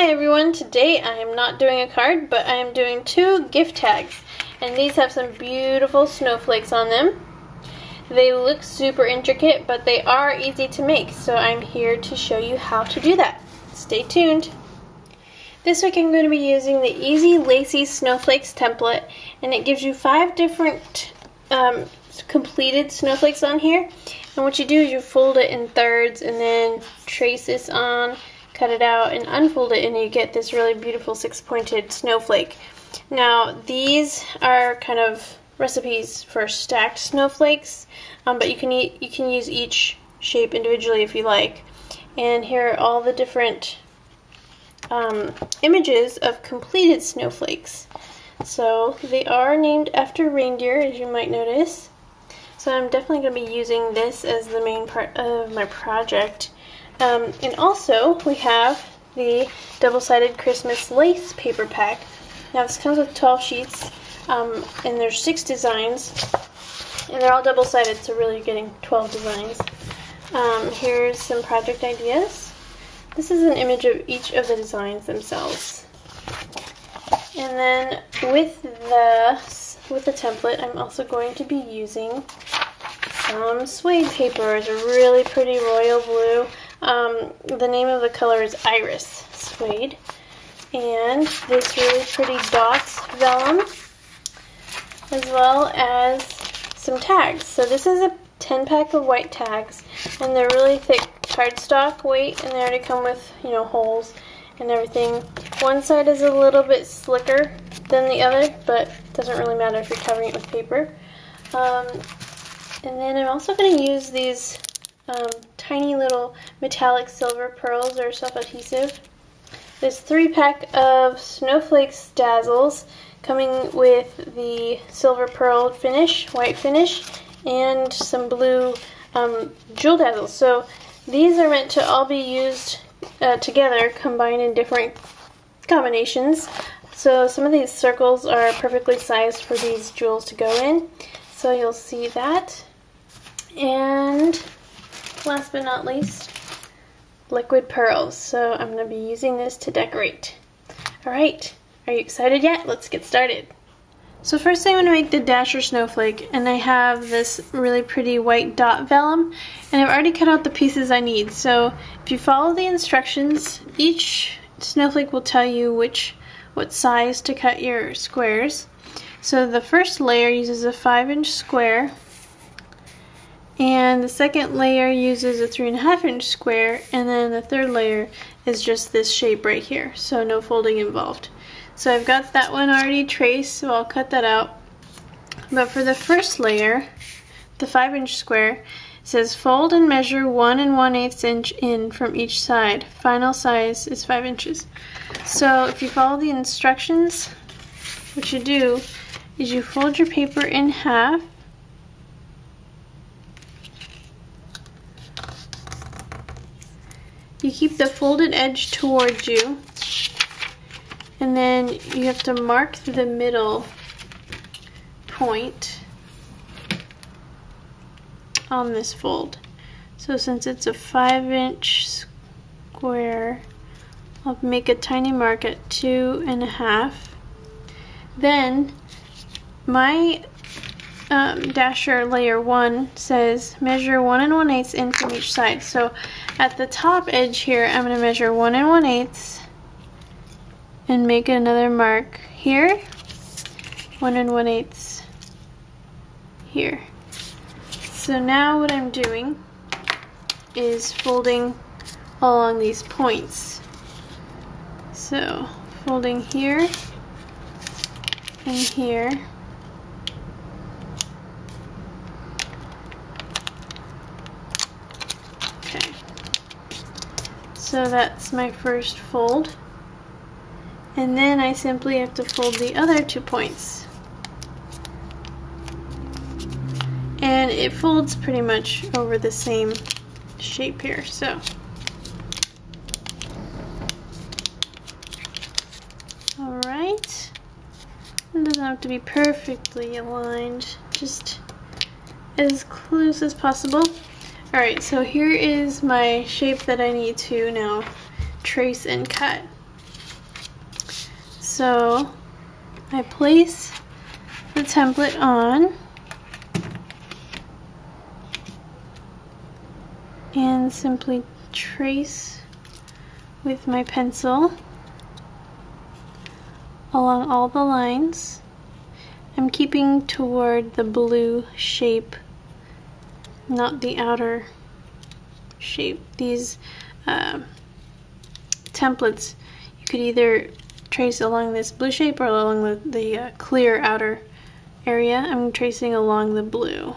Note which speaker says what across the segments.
Speaker 1: Hi everyone, today I am not doing a card, but I am doing 2 gift tags. And these have some beautiful snowflakes on them. They look super intricate, but they are easy to make, so I'm here to show you how to do that. Stay tuned. This week I'm going to be using the Easy Lacy Snowflakes template, and it gives you 5 different completed snowflakes on here. And what you do is you fold it in thirds and then trace this on, cut it out, and unfold it, and you get this really beautiful 6-pointed snowflake. Now these are kind of recipes for stacked snowflakes, but you can use each shape individually if you like. And here are all the different images of completed snowflakes. So they are named after reindeer, as you might notice. So I'm definitely going to be using this as the main part of my project. And also we have the double-sided Christmas lace paper pack. Now this comes with 12 sheets, and there's 6 designs, and they're all double-sided, so really you're getting 12 designs. Here's some project ideas. This is an image of each of the designs themselves. And then with the template, I'm also going to be using some suede paper. It's a really pretty royal blue. The name of the color is Iris Suede. And this really pretty dots vellum, as well as some tags. So this is a 10-pack of white tags, and they're really thick cardstock weight, and they already come with, holes and everything. One side is a little bit slicker than the other, but it doesn't really matter if you're covering it with paper. And then I'm also going to use these tiny little metallic silver pearls that are self-adhesive. This 3-pack of Snowflakes Dazzles, coming with the silver pearl finish, white finish, and some blue jewel dazzles. So these are meant to all be used together, combined in different combinations. So some of these circles are perfectly sized for these jewels to go in. So you'll see that. And last but not least, liquid pearls. So I'm going to be using this to decorate. Alright, are you excited yet? Let's get started. So first I'm going to make the Dasher snowflake, and I have this really pretty white dot vellum, and I've already cut out the pieces I need. So if you follow the instructions, each snowflake will tell you what size to cut your squares. So the first layer uses a 5-inch square, and the second layer uses a 3.5-inch square, and then the third layer is just this shape right here, so no folding involved. So I've got that one already traced, so I'll cut that out. But for the first layer, the 5-inch square, it says fold and measure 1 1/8 inch in from each side. Final size is 5 inches. So if you follow the instructions, what you do is you fold your paper in half, you keep the folded edge towards you, and then you have to mark the middle point on this fold. So since it's a 5-inch square, I'll make a tiny mark at 2.5. Then my Dasher layer 1 says measure 1 1/8 in from each side. So at the top edge here, I'm going to measure 1 1/8 and make another mark here, 1 1/8 here. So now what I'm doing is folding along these points. So folding here and here. Okay. So that's my first fold. And then I simply have to fold the other 2 points. And it folds pretty much over the same shape here, so. Alright. It doesn't have to be perfectly aligned, just as close as possible. Alright, so here is my shape that I need to now trace and cut. So I place the template on and simply trace with my pencil along all the lines. I'm keeping toward the blue shape, not the outer shape. These templates, you could either trace along this blue shape or along the clear outer area. I'm tracing along the blue.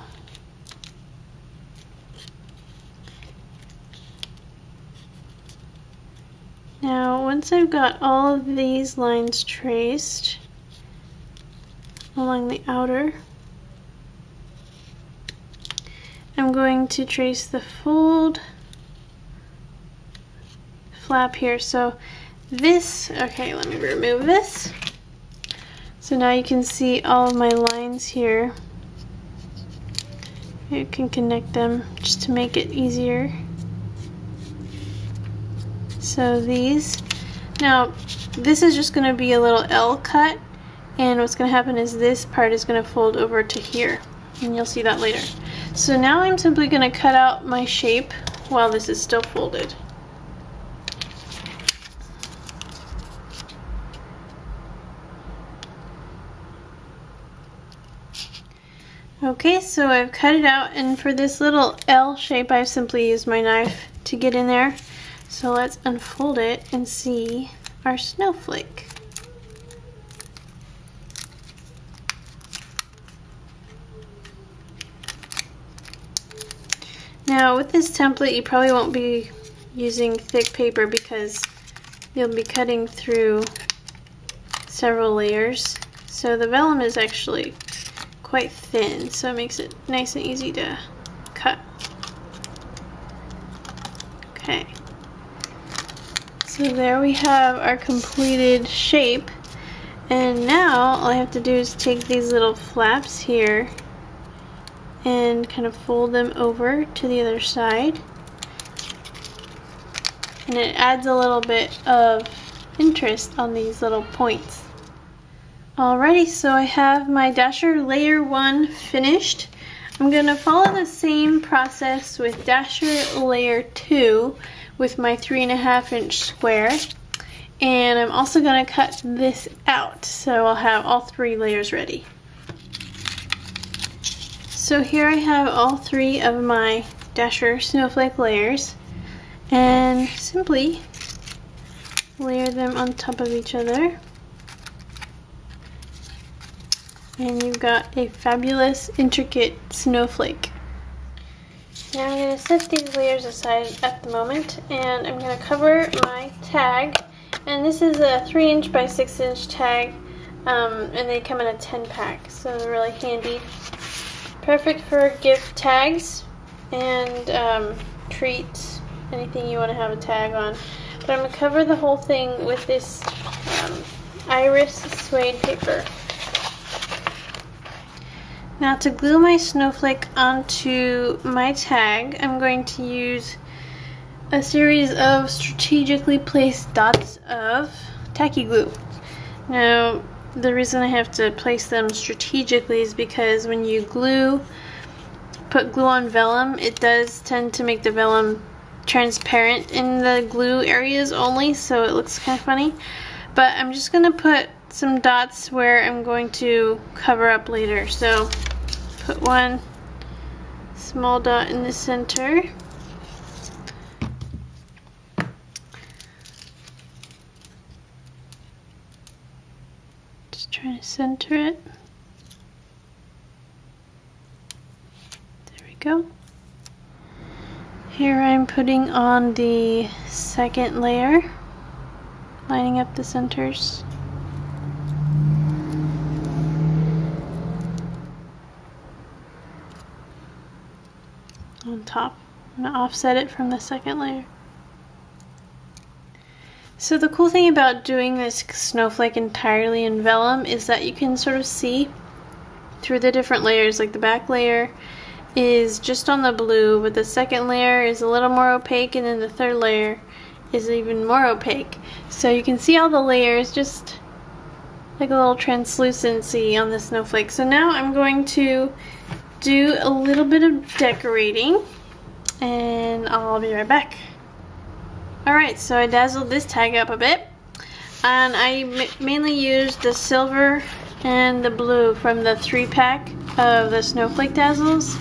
Speaker 1: Now, once I've got all of these lines traced along the outer, I'm going to trace the fold flap here. So this, okay, let me remove this. So now you can see all of my lines here. You can connect them just to make it easier. So these, now this is just going to be a little L cut, and what's going to happen is this part is going to fold over to here, and you'll see that later. So now I'm simply going to cut out my shape while this is still folded. Okay, so I've cut it out, and for this little L shape I've simply used my knife to get in there. So let's unfold it and see our snowflake. Now with this template you probably won't be using thick paper because you'll be cutting through several layers. So the vellum is actually quite thin, so it makes it nice and easy to cut. Okay. So there we have our completed shape, and now all I have to do is take these little flaps here and kind of fold them over to the other side, and it adds a little bit of interest on these little points. Alrighty, so I have my Dasher layer 1 finished. I'm going to follow the same process with Dasher layer 2 with my 3.5 inch square, and I'm also going to cut this out so I'll have all 3 layers ready. So here I have all 3 of my Dasher snowflake layers, and simply layer them on top of each other, and you've got a fabulous intricate snowflake. Now I'm going to set these layers aside at the moment, and I'm going to cover my tag, and this is a 3 inch by 6 inch tag, and they come in a 10 pack, so they're really handy. Perfect for gift tags and treats, anything you want to have a tag on. But I'm going to cover the whole thing with this iris suede paper. Now to glue my snowflake onto my tag, I'm going to use a series of strategically placed dots of tacky glue. Now the reason I have to place them strategically is because when you put glue on vellum, it does tend to make the vellum transparent in the glue areas only, so it looks kind of funny. But I'm just going to put some dots where I'm going to cover up later. So put one small dot in the center. Just trying to center it. There we go. Here I'm putting on the second layer, lining up the centers. On top. I'm going to offset it from the second layer. So the cool thing about doing this snowflake entirely in vellum is that you can sort of see through the different layers. Like the back layer is just on the blue, but the second layer is a little more opaque, and then the third layer is even more opaque. So you can see all the layers just like a little translucency on the snowflake. So now I'm going to do a little bit of decorating and I'll be right back. Alright, so I dazzled this tag up a bit, and I mainly used the silver and the blue from the 3-pack of the snowflake dazzles.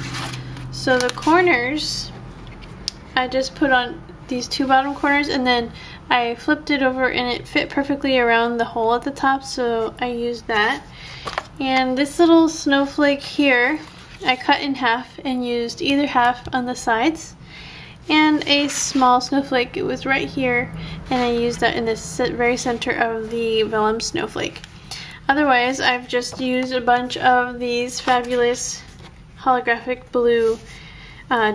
Speaker 1: So the corners, I just put on these 2 bottom corners, and then I flipped it over and it fit perfectly around the hole at the top, so I used that. And this little snowflake here, I cut in half and used either half on the sides. And a small snowflake, it was right here, and I used that in the very center of the vellum snowflake. Otherwise, I've just used a bunch of these fabulous holographic blue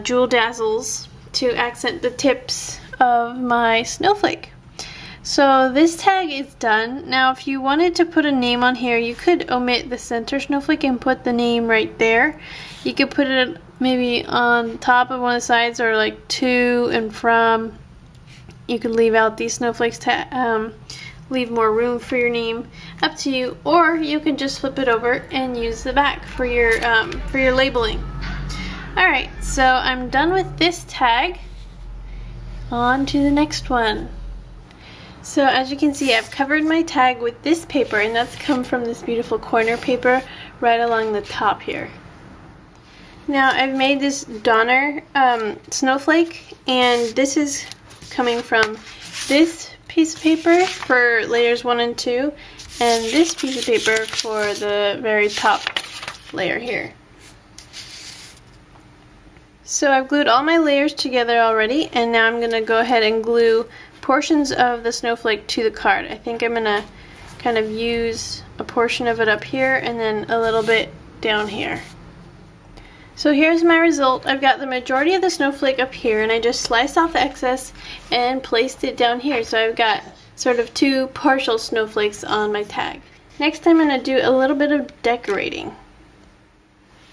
Speaker 1: jewel dazzles to accent the tips of my snowflake. So this tag is done. Now if you wanted to put a name on here, you could omit the center snowflake and put the name right there. You could put it maybe on top of one of the sides, or like to and from. You could leave out these snowflakes to leave more room for your name, up to you. Or you can just flip it over and use the back for your labeling. Alright, so I'm done with this tag. On to the next one. So as you can see, I've covered my tag with this paper, and that's come from this beautiful corner paper right along the top here. Now I've made this Donner snowflake, and this is coming from this piece of paper for layers 1 and 2, and this piece of paper for the very top layer here. So I've glued all my layers together already, and now I'm going to go ahead and glue portions of the snowflake to the card. I think I'm going to kind of use a portion of it up here and then a little bit down here. So here's my result. I've got the majority of the snowflake up here, and I just sliced off the excess and placed it down here. So I've got sort of 2 partial snowflakes on my tag. Next I'm going to do a little bit of decorating.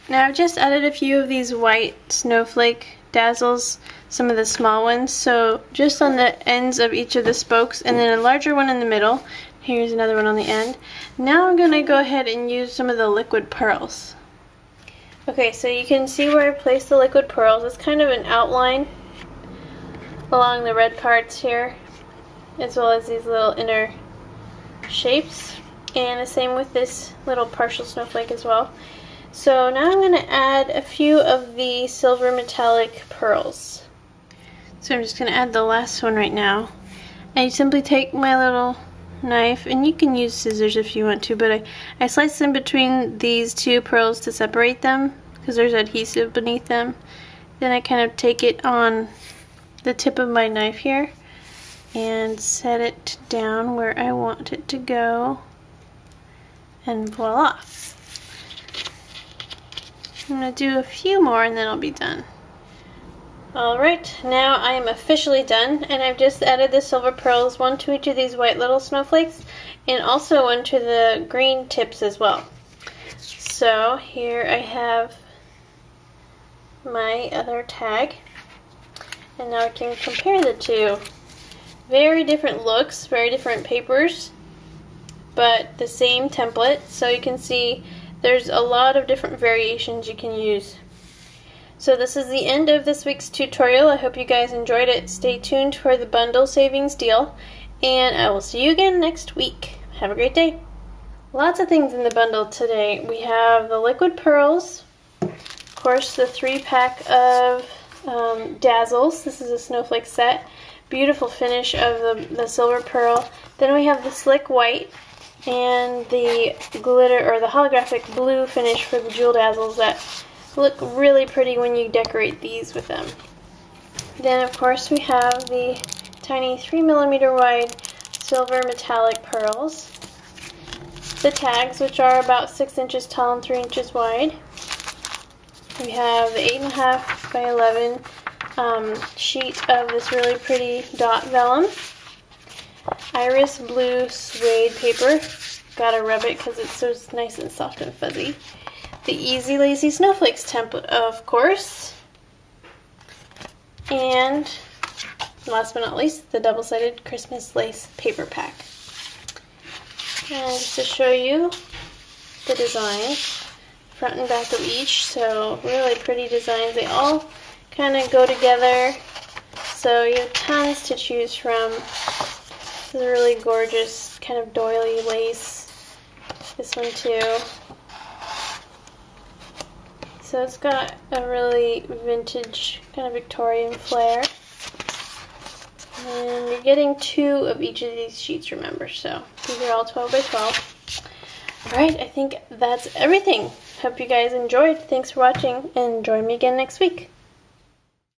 Speaker 1: Now I've just added a few of these white snowflake dazzles, some of the small ones, so just on the ends of each of the spokes, and then a larger one in the middle. Here's another one on the end. Now I'm going to go ahead and use some of the liquid pearls. Okay, so you can see where I placed the liquid pearls. It's kind of an outline along the red parts here, as well as these little inner shapes, and the same with this little partial snowflake as well. So now I'm going to add a few of the silver metallic pearls. So I'm just going to add the last one right now. I simply take my little knife, and you can use scissors if you want to, but I slice in between these 2 pearls to separate them because there's adhesive beneath them. Then I kind of take it on the tip of my knife here and set it down where I want it to go, and voila. I'm going to do a few more and then I'll be done. Alright, now I am officially done, and I've just added the silver pearls, 1 to each of these white little snowflakes, and also 1 to the green tips as well. So here I have my other tag, and now I can compare the 2. Very different looks, very different papers, but the same template, so you can see there's a lot of different variations you can use. So this is the end of this week's tutorial. I hope you guys enjoyed it. Stay tuned for the bundle savings deal, and I will see you again next week. Have a great day. Lots of things in the bundle today. We have the liquid pearls, of course the 3-pack of dazzles. This is a snowflake set. Beautiful finish of the silver pearl. Then we have the slick white and the glitter or the holographic blue finish for the jewel dazzles that look really pretty when you decorate these with them. Then of course we have the tiny 3mm wide silver metallic pearls. The tags, which are about 6 inches tall and 3 inches wide. We have the 8.5 by 11 sheet of this really pretty dot vellum. Iris blue suede paper. Gotta rub it because it's so nice and soft and fuzzy. The Easy Lacy Snowflakes template, of course. And last but not least, the double-sided Christmas lace paper pack. And just to show you the design, front and back of each, so really pretty designs. They all kind of go together, so you have tons to choose from. This is a really gorgeous kind of doily lace. This one too. So it's got a really vintage kind of Victorian flair. And you're getting 2 of each of these sheets, remember, so these are all 12 by 12. Alright, I think that's everything. Hope you guys enjoyed. Thanks for watching, and join me again next week.